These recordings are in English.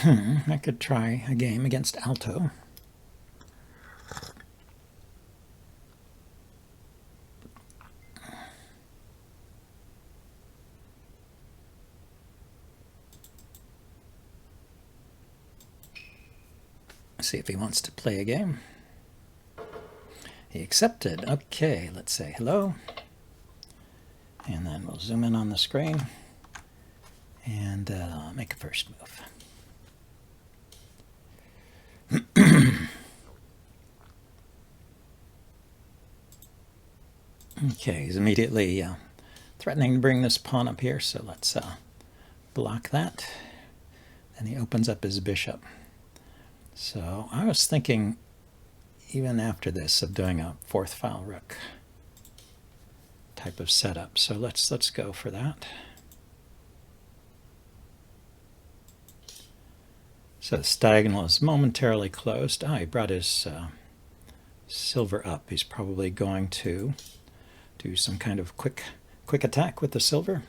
I could try a game against Alto. See if he wants to play a game. He accepted. Okay, let's say hello. And then we'll zoom in on the screen and make a first move. Okay, he's immediately threatening to bring this pawn up here, so let's block that. And he opens up his bishop. So I was thinking, even after this, of doing a fourth file rook type of setup. So let's go for that. So the diagonal is momentarily closed. He brought his silver up. He's probably going to do some kind of quick attack with the silver.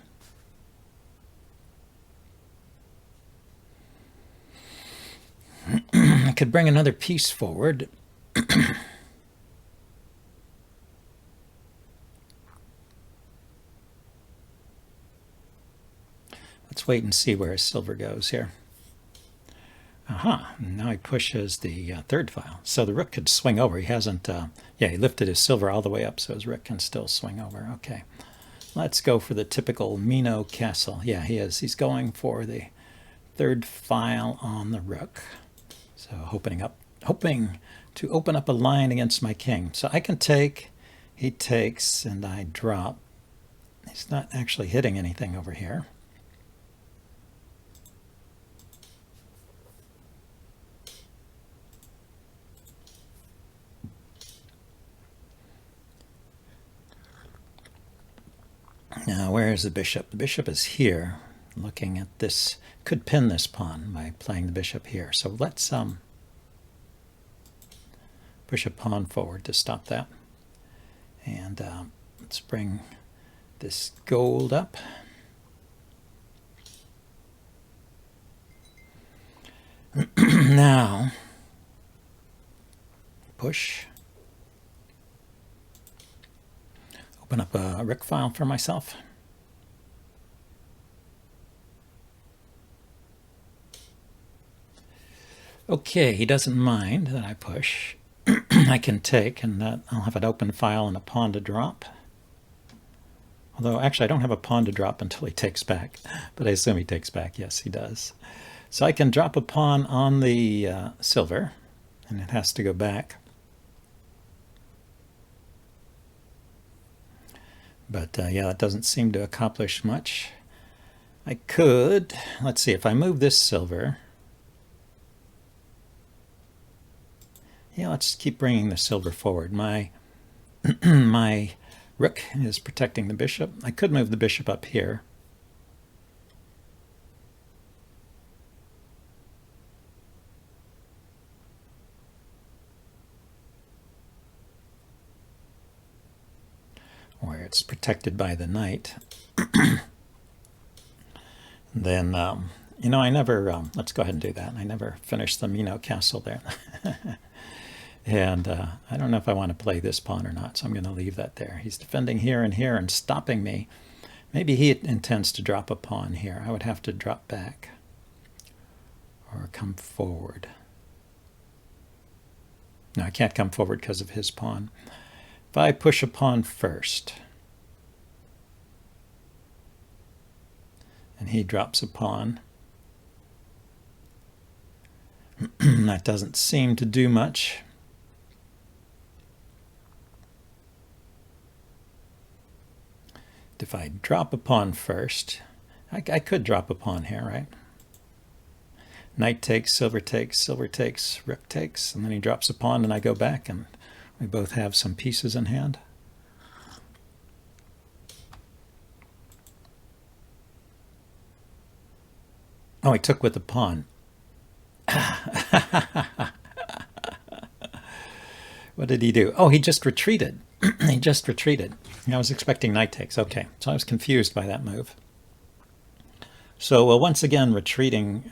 I could bring another piece forward. Let's wait and see where his silver goes here. Aha, now he pushes the third file. So the rook could swing over. He hasn't, he lifted his silver all the way up, so his rook can still swing over. Okay, let's go for the typical Mino castle. Yeah, he is. He's going for the third file on the rook. So hoping to open up a line against my king. So I can take, he takes, and I drop. He's not actually hitting anything over here. Now, where is the bishop? The bishop is here, looking at this. Could pin this pawn by playing the bishop here. So let's push a pawn forward to stop that. And let's bring this gold up. Now, push. Open up a rook file for myself. Okay, he doesn't mind that I push. I can take, and that I'll have an open file and a pawn to drop. Although, actually, I don't have a pawn to drop until he takes back. But I assume he takes back. Yes, he does. So I can drop a pawn on the silver, and it has to go back. But yeah, it doesn't seem to accomplish much. I could, let's see, if I move this silver. Yeah, let's keep bringing the silver forward. My my rook is protecting the bishop. I could move the bishop up here. Where it's protected by the knight. Then, you know, I never, let's go ahead and do that. I never finished the Mino castle there. And I don't know if I want to play this pawn or not, so I'm going to leave that there. He's defending here and stopping me. Maybe he intends to drop a pawn here. I would have to drop back or come forward. No, I can't come forward because of his pawn. If I push a pawn first, and he drops a pawn, that doesn't seem to do much. If I drop a pawn first, I could drop a pawn here, right? Knight takes, silver takes, rook takes, and then he drops a pawn and I go back, and we both have some pieces in hand. Oh, he took with the pawn. What did he do? Oh, he just retreated. He just retreated. I was expecting knight takes. Okay, so I was confused by that move. So once again, retreating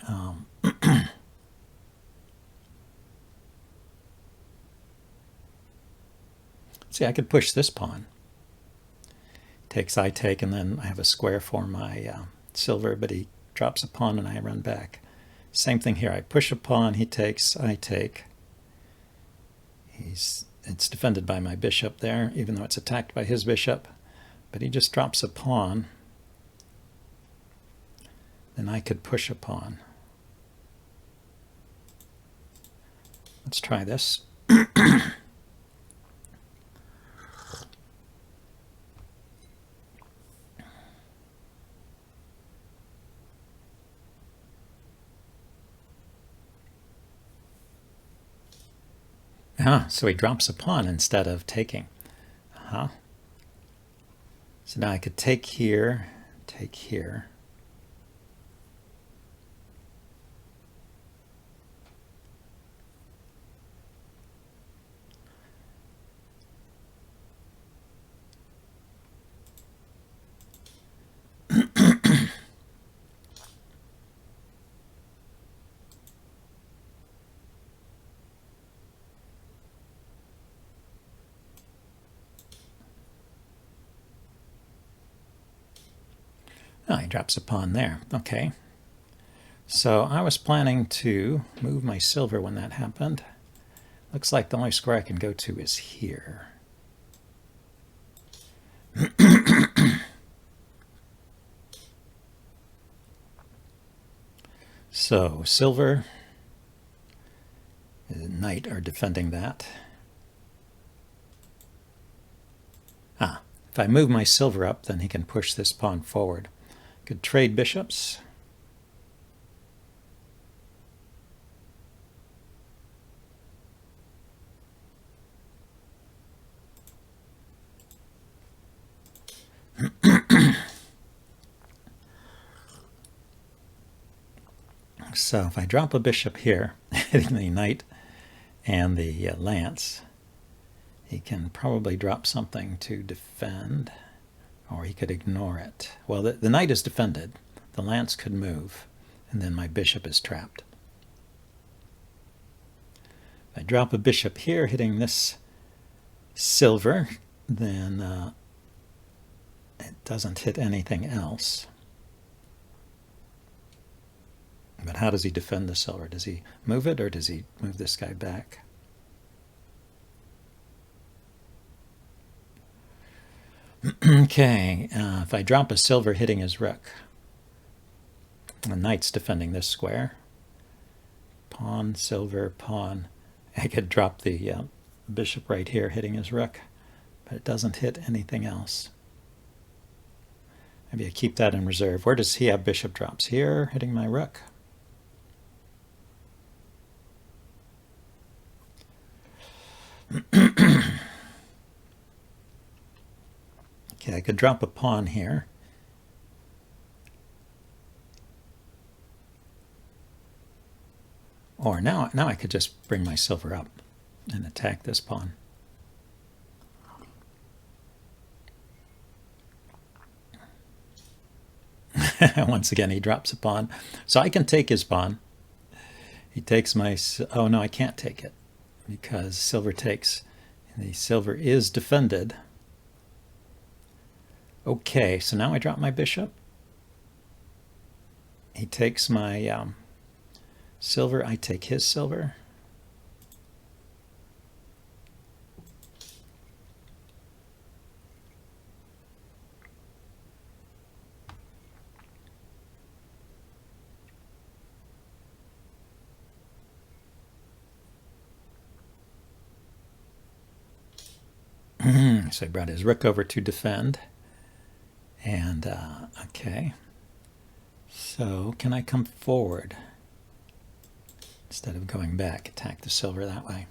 See, I could push this pawn. Takes, I take, and then I have a square for my silver, but he drops a pawn and I run back. Same thing here. I push a pawn, he takes, I take. It's defended by my bishop there, even though it's attacked by his bishop. But he just drops a pawn. Then I could push a pawn. Let's try this. So he drops a pawn instead of taking. So now I could take here, take here. Oh, he drops a pawn there. Okay. So I was planning to move my silver when that happened. Looks like the only square I can go to is here. So silver and knight are defending that. If I move my silver up, then he can push this pawn forward. Could trade bishops. So if I drop a bishop here, hitting the knight and the lance, he can probably drop something to defend, or he could ignore it. Well, the knight is defended. The lance could move, and then my bishop is trapped. If I drop a bishop here, hitting this silver, then it doesn't hit anything else. But how does he defend the silver? Does he move it, or does he move this guy back? Okay, if I drop a silver hitting his rook, the knight's defending this square. Pawn, silver, pawn. I could drop the bishop right here hitting his rook, but it doesn't hit anything else. Maybe I keep that in reserve. Where does he have bishop drops? Here, hitting my rook. Okay, I could drop a pawn here. Or now I could just bring my silver up and attack this pawn. Once again, he drops a pawn. So I can take his pawn. He takes my... Oh, no, I can't take it because silver takes. And the silver is defended. Okay, so now I drop my bishop. He takes my silver. I take his silver. So he brought his rook over to defend. And, okay. So can I come forward instead of going back, attack the silver that way?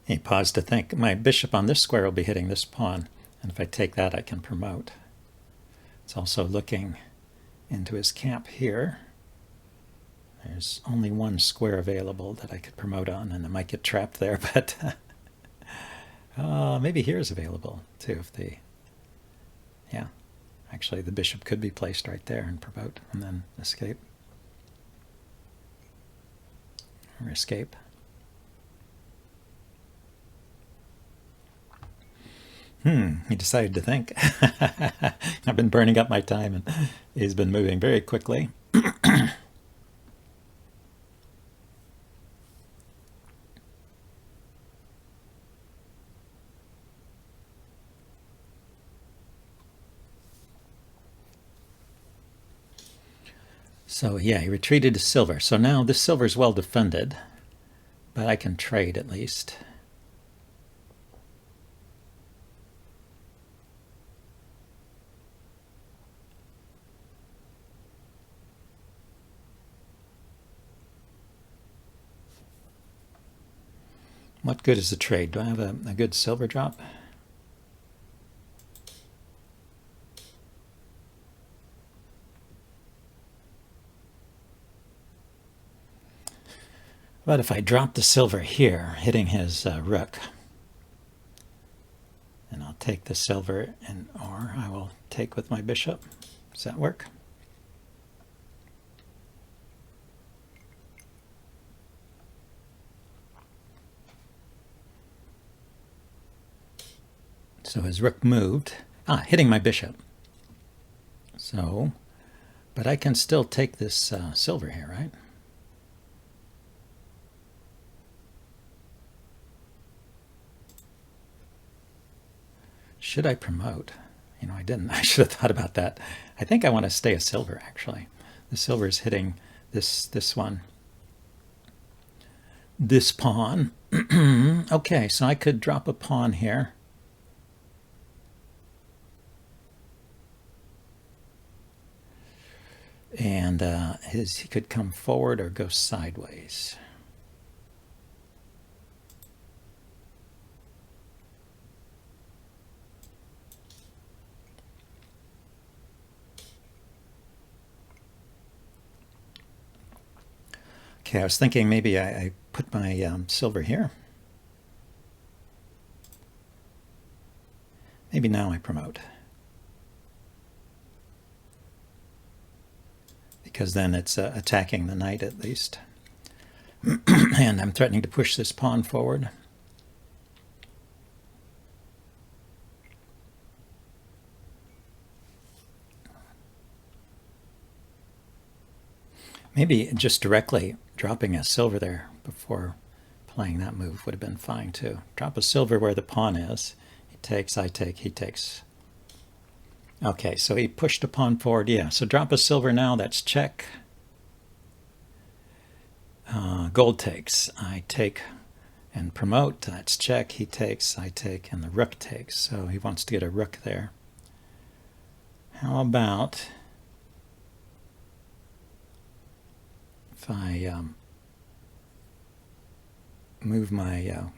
He paused to think. My bishop on this square will be hitting this pawn, and if I take that, I can promote. It's also looking into his camp here. There's only one square available that I could promote on, and I might get trapped there, but maybe here is available too. If the, yeah, actually the bishop could be placed right there and promote and then escape. Or escape. He decided to think. I've been burning up my time, and he's been moving very quickly. So yeah, he retreated to silver. So now this silver is well defended, but I can trade at least. What good is the trade? Do I have a good silver drop? But if I drop the silver here, hitting his rook, and I'll take the silver, or I will take with my bishop. Does that work? So his rook moved. Hitting my bishop. So, but I can still take this silver here, right? Should I promote? You know, I didn't. I should have thought about that. I think I want to stay a silver, actually. The silver is hitting this one. This pawn. Okay, so I could drop a pawn here. And he could come forward or go sideways. Okay, I was thinking maybe I put my silver here. Maybe now I promote. Because then it's attacking the knight at least. And I'm threatening to push this pawn forward. Maybe just directly dropping a silver there before playing that move would have been fine too. Drop a silver where the pawn is. He takes, I take, he takes. Okay, so he pushed a pawn forward. Yeah, so drop a silver now. That's check. Gold takes. I take and promote. That's check. He takes, I take, and the rook takes. So he wants to get a rook there. How about if I move my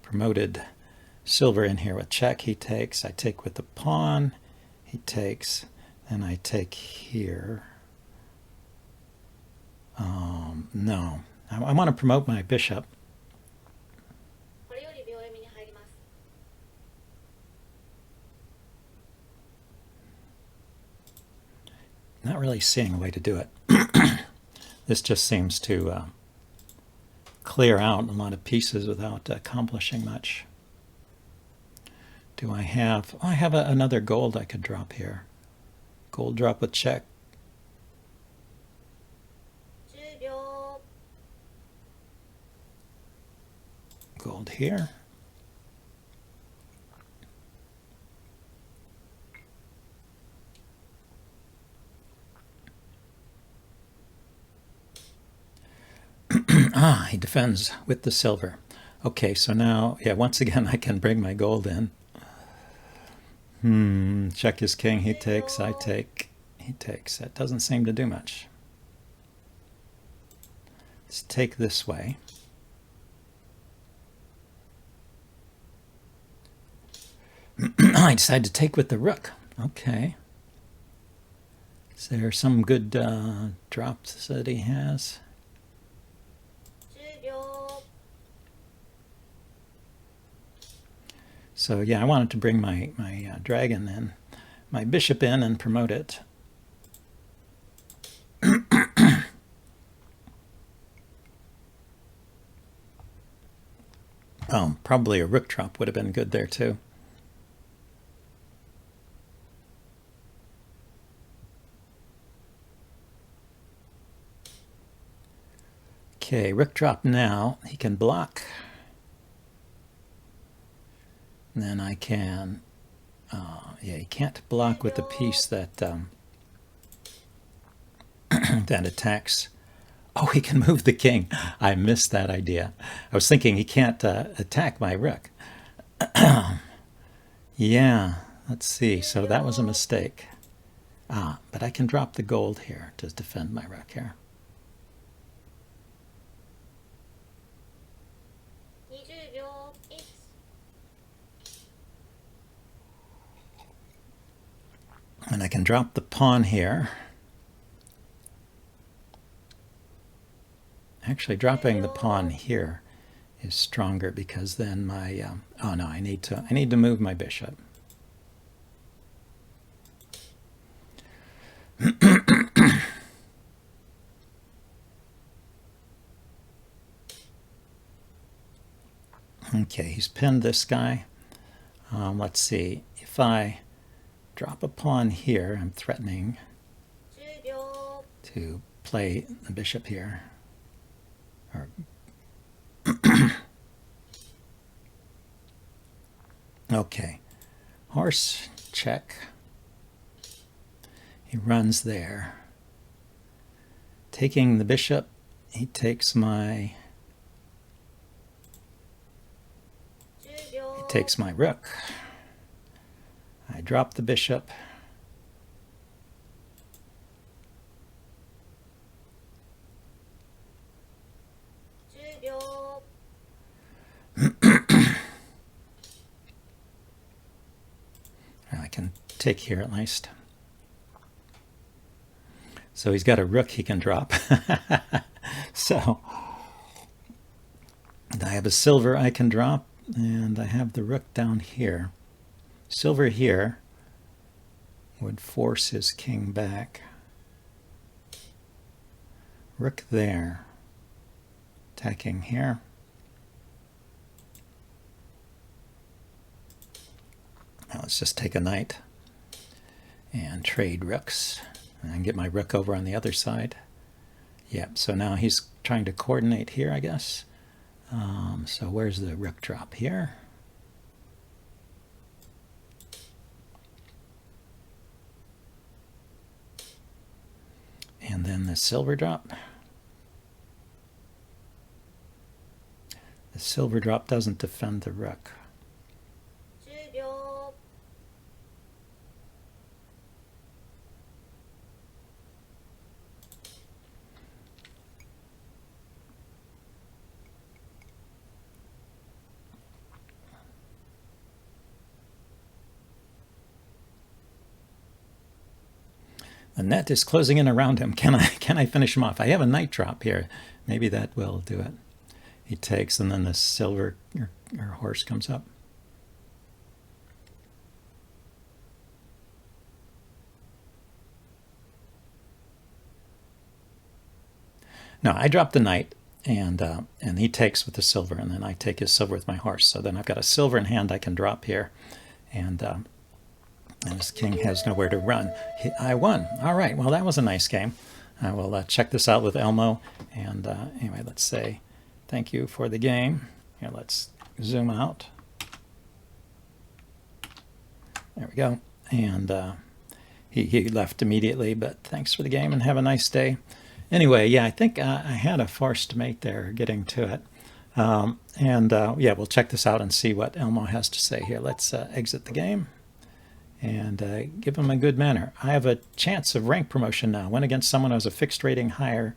promoted silver in here with check? He takes. I take with the pawn. He takes. Then I take here. No. I want to promote my bishop. Not really seeing a way to do it. This just seems to clear out a lot of pieces without accomplishing much. Do I have... Oh, I have another gold I could drop here. Gold drop with check. Gold here. He defends with the silver. Okay, so now, yeah, once again, I can bring my gold in. Check is king. He takes, I take, he takes. That doesn't seem to do much. Let's take this way. I decided to take with the rook. Okay. Is there some good drops that he has? So yeah, I wanted to bring my dragon in, my bishop in and promote it. Oh, probably a rook drop would have been good there too. Okay, rook drop now. He can block. And then I can, yeah, he can't block with the piece that that attacks. Oh, he can move the king. I missed that idea. I was thinking he can't attack my rook. Yeah, let's see. So that was a mistake. But I can drop the gold here to defend my rook here. And I can drop the pawn here. Actually, dropping the pawn here is stronger because then my oh no, I need to move my bishop. Okay, he's pinned this guy. Let's see, if I drop a pawn here, I'm threatening to play the bishop here. Or okay, horse check. He runs there. Taking the bishop, he takes my rook. I drop the bishop. I can take here at least. So he's got a rook he can drop. So I have a silver I can drop, and I have the rook down here. Silver here would force his king back. Rook there, attacking here. Now let's just take a knight and trade rooks and get my rook over on the other side. Yep, so now he's trying to coordinate here, I guess. So where's the rook drop here? And then the silver drop. The silver drop doesn't defend the rook. The net is closing in around him. Can I finish him off? I have a knight drop here. Maybe that will do it. He takes, and then the silver or horse comes up. No, I drop the knight, and he takes with the silver, and then I take his silver with my horse. So then I've got a silver in hand I can drop here, and his king has nowhere to run. I won. All right, well, that was a nice game. I will check this out with Elmo. And anyway, let's say thank you for the game. Here, let's zoom out. There we go. And he left immediately, but thanks for the game and have a nice day. Anyway, yeah, I think I had a forced mate there getting to it. Yeah, we'll check this out and see what Elmo has to say here. Let's exit the game and give him a good manner. I have a chance of rank promotion now. Win against someone who has a fixed rating higher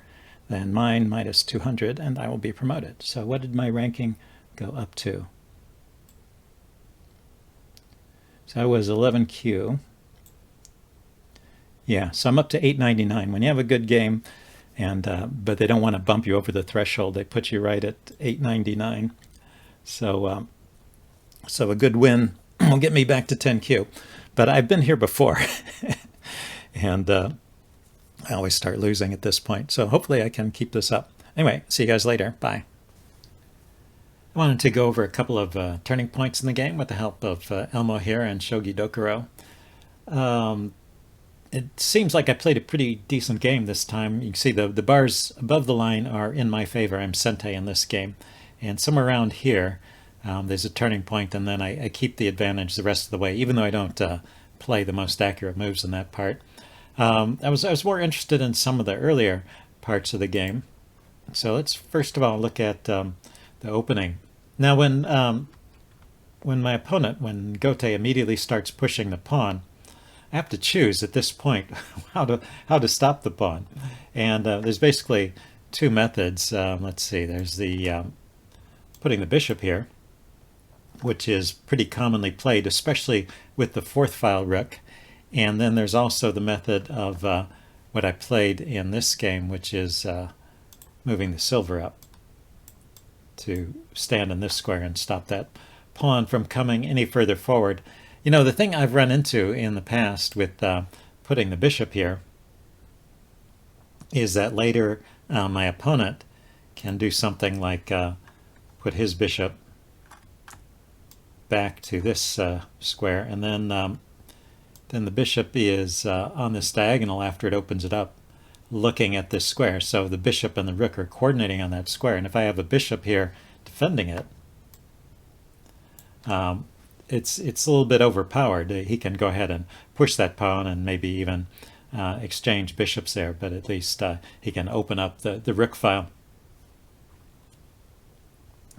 than mine, minus 200, and I will be promoted. So what did my ranking go up to? So I was 11Q, Yeah, so I'm up to 899. When you have a good game, and but they don't want to bump you over the threshold, they put you right at 899. So so a good win will get me back to 10Q. But I've been here before, and I always start losing at this point. So hopefully I can keep this up. Anyway, see you guys later. Bye. I wanted to go over a couple of turning points in the game with the help of Elmo here and Shogi Dokuro. It seems like I played a pretty decent game this time. You can see the bars above the line are in my favor. I'm Sente in this game. And somewhere around here, there's a turning point, and then I keep the advantage the rest of the way, even though I don't play the most accurate moves in that part. I was more interested in some of the earlier parts of the game. So let's first of all look at the opening. Now when my opponent, when Gote immediately starts pushing the pawn, I have to choose at this point how to stop the pawn. And there's basically two methods. Let's see, there's the putting the bishop here, which is pretty commonly played, especially with the fourth file rook. And then there's also the method of what I played in this game, which is moving the silver up to stand in this square and stop that pawn from coming any further forward. You know, the thing I've run into in the past with putting the bishop here is that later my opponent can do something like put his bishop back to this square, and then the bishop is on this diagonal after it opens it up, looking at this square. So the bishop and the rook are coordinating on that square, and if I have a bishop here defending it, it's a little bit overpowered. He can go ahead and push that pawn and maybe even exchange bishops there, but at least he can open up the rook file.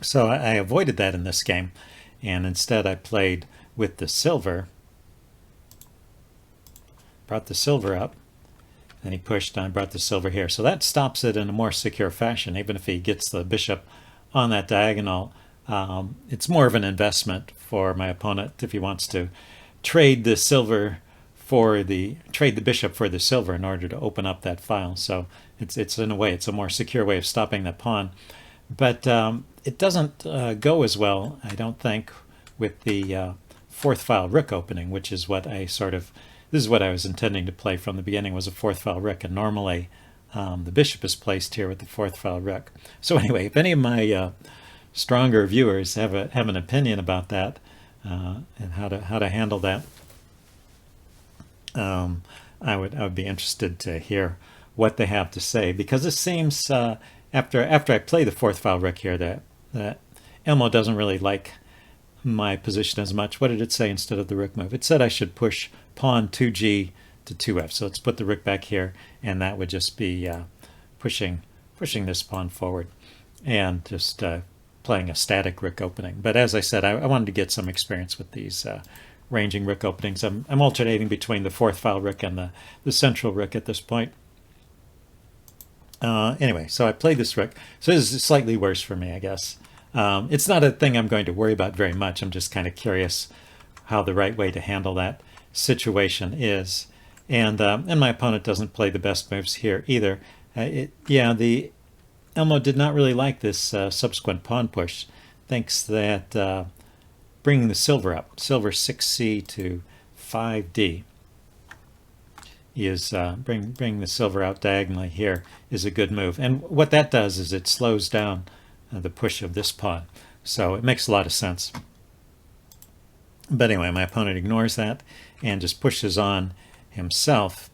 So I avoided that in this game, and instead I played with the silver, brought the silver up, and he pushed and I brought the silver here. So that stops it in a more secure fashion. Even if he gets the bishop on that diagonal, it's more of an investment for my opponent if he wants to trade the silver for trade the bishop for the silver in order to open up that file. So it's in a way, it's a more secure way of stopping that pawn. But it doesn't go as well, I don't think, with the fourth file rook opening, which is what this is what I was intending to play from the beginning, was a fourth file rook, and normally the bishop is placed here with the fourth file rook. So anyway, if any of my stronger viewers have an opinion about that and how to handle that, I would be interested to hear what they have to say, because it seems after I play the fourth file rook here that Elmo doesn't really like my position as much. What did it say instead of the rook move? It said I should push pawn 2g to 2f. So let's put the rook back here, and that would just be pushing this pawn forward and just playing a static rook opening. But as I said, I wanted to get some experience with these ranging rook openings. I'm alternating between the fourth file rook and the central rook at this point. Anyway, so I played this rook. So this is slightly worse for me, I guess. It's not a thing I'm going to worry about very much. I'm just kind of curious how the right way to handle that situation is. And my opponent doesn't play the best moves here either. The Elmo did not really like this subsequent pawn push. Thinks that bringing the silver up, silver 6c to 5d, is bring the silver out diagonally here is a good move. And what that does is it slows down the push of this pawn. So it makes a lot of sense. But anyway, my opponent ignores that and just pushes on himself.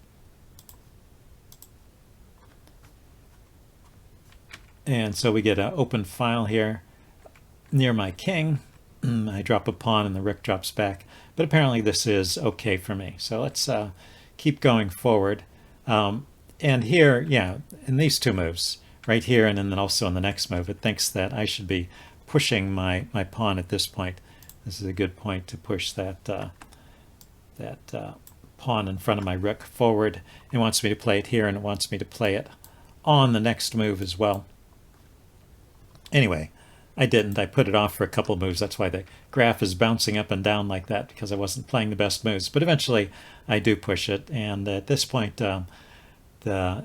And so we get an open file here near my king. I drop a pawn and the rook drops back. But apparently this is okay for me. So let's keep going forward. And here, yeah, in these two moves, right here and then also in the next move, it thinks that I should be pushing my pawn at this point. This is a good point to push that pawn in front of my rook forward. It wants me to play it here, and it wants me to play it on the next move as well. Anyway, I didn't. I put it off for a couple moves. That's why the graph is bouncing up and down like that, because I wasn't playing the best moves. But eventually, I do push it, and at this point, the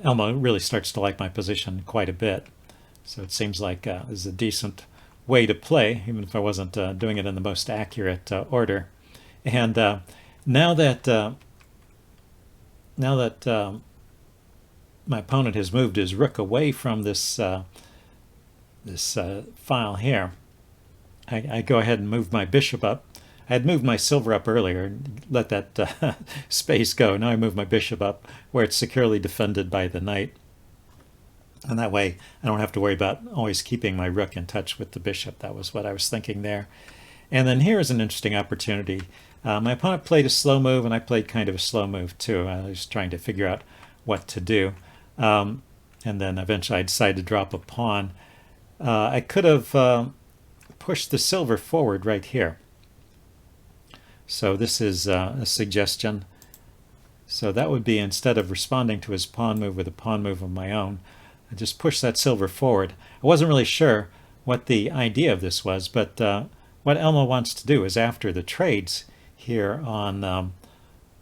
Elmo really starts to like my position quite a bit. So it seems like this is a decent way to play, even if I wasn't doing it in the most accurate order. And now that my opponent has moved his rook away from this file here, I go ahead and move my bishop up. I had moved my silver up earlier and let that space go. Now I move my bishop up where it's securely defended by the knight. And that way I don't have to worry about always keeping my rook in touch with the bishop. That was what I was thinking there. And then here is an interesting opportunity. My opponent played a slow move, and I played kind of a slow move too. I was trying to figure out what to do. And then eventually I decided to drop a pawn. I could have pushed the silver forward right here. So this is a suggestion. So that would be, instead of responding to his pawn move with a pawn move of my own, I just push that silver forward. I wasn't really sure what the idea of this was, but what Elmo wants to do is, after the trades here on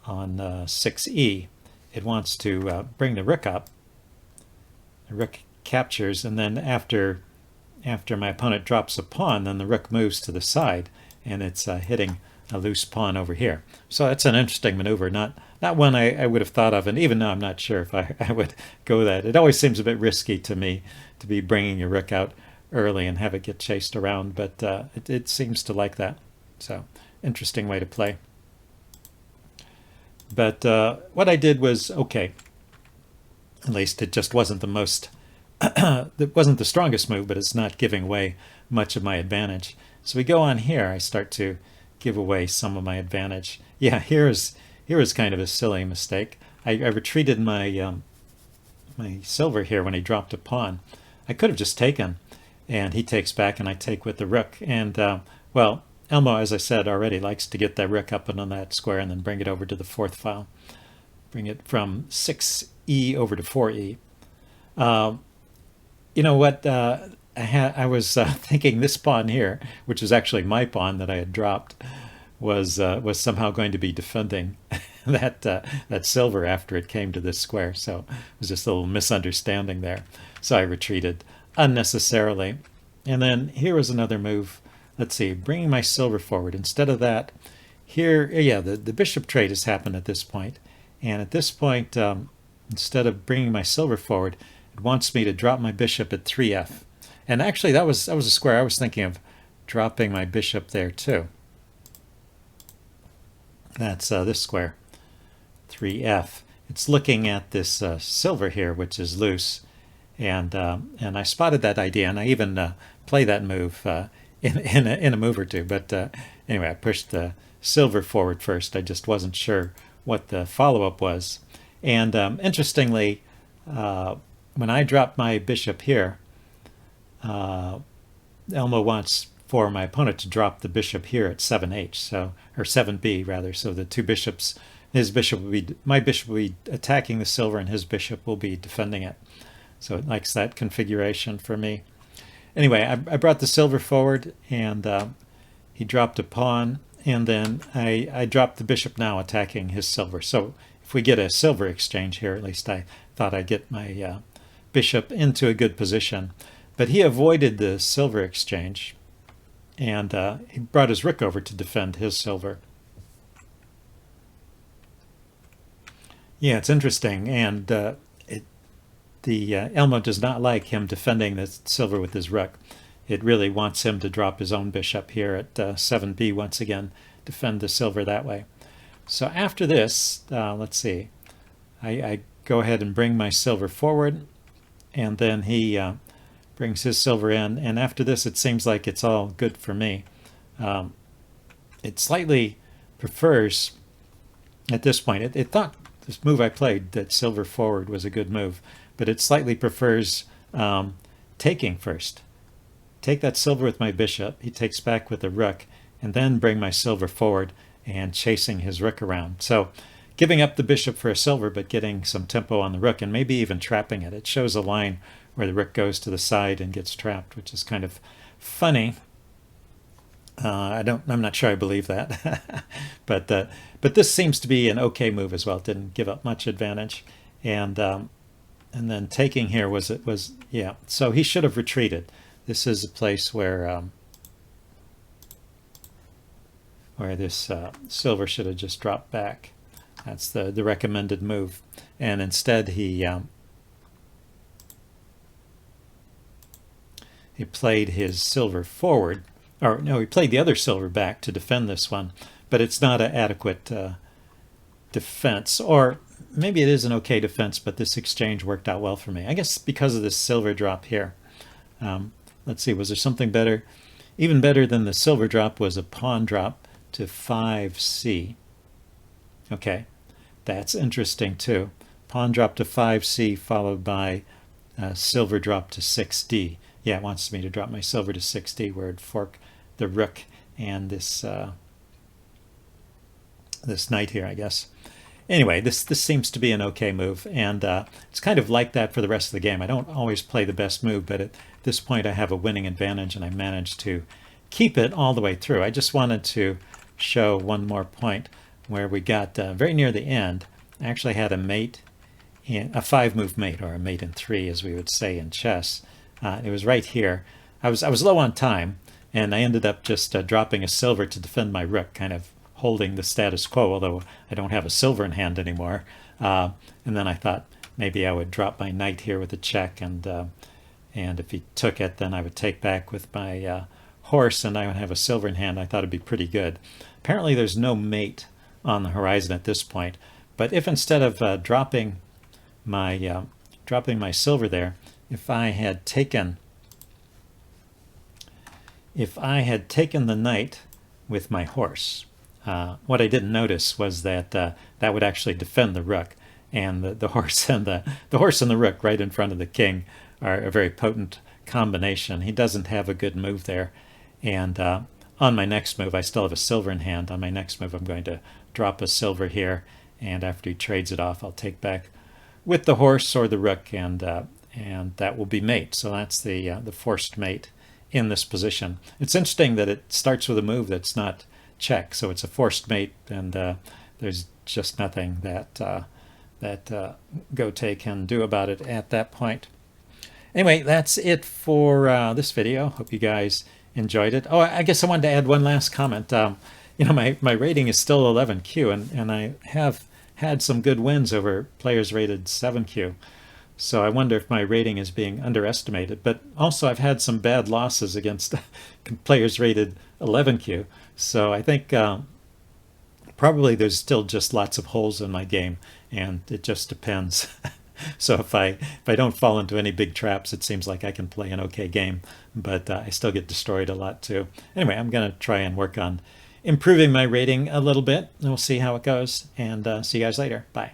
6e, it wants to bring the rook up. The rook captures, and then after my opponent drops a pawn, then the rook moves to the side, and it's hitting a loose pawn over here. So that's an interesting maneuver, not one I would have thought of, and even now I'm not sure if I would go that. It always seems a bit risky to me to be bringing your rook out early and have it get chased around, but it seems to like that. So interesting way to play. But what I did was okay. At least it just wasn't the most, it wasn't the strongest move, but it's not giving away much of my advantage. So we go on here, I start to give away some of my advantage. Yeah, here is kind of a silly mistake. I retreated my my silver here when he dropped a pawn. I could have just taken, and he takes back, and I take with the rook. And well, Elmo, as I said already, likes to get that rook up and on that square, and then bring it over to the fourth file. Bring it from 6e over to 4e. You know what? I was thinking this pawn here, which is actually my pawn that I had dropped, was somehow going to be defending that silver after it came to this square. So it was just a little misunderstanding there. So I retreated unnecessarily. And then here was another move. Let's see, bringing my silver forward. Instead of that, here, yeah, the bishop trade has happened at this point. And at this point, instead of bringing my silver forward, it wants me to drop my bishop at 3f. And actually, that was a square I was thinking of dropping my bishop there too. That's this square, 3f. It's looking at this silver here, which is loose, and I spotted that idea, and I even play that move in a move or two. But anyway, I pushed the silver forward first. I just wasn't sure what the follow-up was. And interestingly, when I dropped my bishop here, Elmo wants for my opponent to drop the bishop here at 7h, so, or 7b rather, so the two bishops, his bishop will be, my bishop will be attacking the silver, and his bishop will be defending it. So it likes that configuration for me. Anyway, I brought the silver forward, and he dropped a pawn, and then I dropped the bishop now attacking his silver. So if we get a silver exchange here, at least I thought I'd get my bishop into a good position. But he avoided the silver exchange, and he brought his rook over to defend his silver. Yeah, it's interesting, and Elmo does not like him defending the silver with his rook. It really wants him to drop his own bishop here at 7b once again, defend the silver that way. So after this, let's see, I go ahead and bring my silver forward, and then he brings his silver in, and after this it seems like it's all good for me. It slightly prefers, at this point, it thought this move I played, that silver forward, was a good move, but it slightly prefers taking first. Take that silver with my bishop, he takes back with the rook, and then bring my silver forward and chasing his rook around. So giving up the bishop for a silver, but getting some tempo on the rook, and maybe even trapping it. It shows a line where the rook goes to the side and gets trapped, which is kind of funny. I'm not sure I believe that, but this seems to be an okay move as well. It didn't give up much advantage, and then taking here was yeah. So he should have retreated. This is a place where this silver should have just dropped back. That's the recommended move, and instead he played his silver forward, or no, he played the other silver back to defend this one, but it's not an adequate defense, or maybe it is an okay defense, but this exchange worked out well for me. I guess because of this silver drop here. Let's see, was there something better? Even better than the silver drop was a pawn drop to 5c. Okay, that's interesting too. Pawn drop to 5c followed by silver drop to 6d. Yeah, it wants me to drop my silver to 6d where it'd fork the rook and this this knight here, I guess. Anyway, this seems to be an okay move, and it's kind of like that for the rest of the game. I don't always play the best move, but at this point I have a winning advantage, and I managed to keep it all the way through. I just wanted to show one more point where we got very near the end. I actually had a mate, a 5-move mate, or a mate in 3, as we would say in chess. It was right here. I was low on time, and I ended up just dropping a silver to defend my rook, kind of holding the status quo, although I don't have a silver in hand anymore. And then I thought maybe I would drop my knight here with a check, and if he took it, then I would take back with my horse, and I would have a silver in hand. I thought it'd be pretty good. Apparently there's no mate on the horizon at this point, but if instead of dropping my silver there, if I had taken the knight with my horse, what I didn't notice was that that would actually defend the rook, and the horse and the rook right in front of the king are a very potent combination. He doesn't have a good move there, and on my next move I still have a silver in hand. On my next move I'm going to drop a silver here, and after he trades it off I'll take back with the horse or the rook, and that will be mate. So that's the forced mate in this position. It's interesting that it starts with a move that's not check, so it's a forced mate, and there's just nothing that Gote can do about it at that point. Anyway, that's it for this video. Hope you guys enjoyed it. Oh, I guess I wanted to add one last comment. You know, my rating is still 11Q, and I have had some good wins over players rated 7Q. So I wonder if my rating is being underestimated. But also I've had some bad losses against players rated 11Q. So I think probably there's still just lots of holes in my game, and it just depends. So if I don't fall into any big traps, it seems like I can play an okay game, but I still get destroyed a lot too. Anyway, I'm going to try and work on improving my rating a little bit, and we'll see how it goes, and see you guys later. Bye.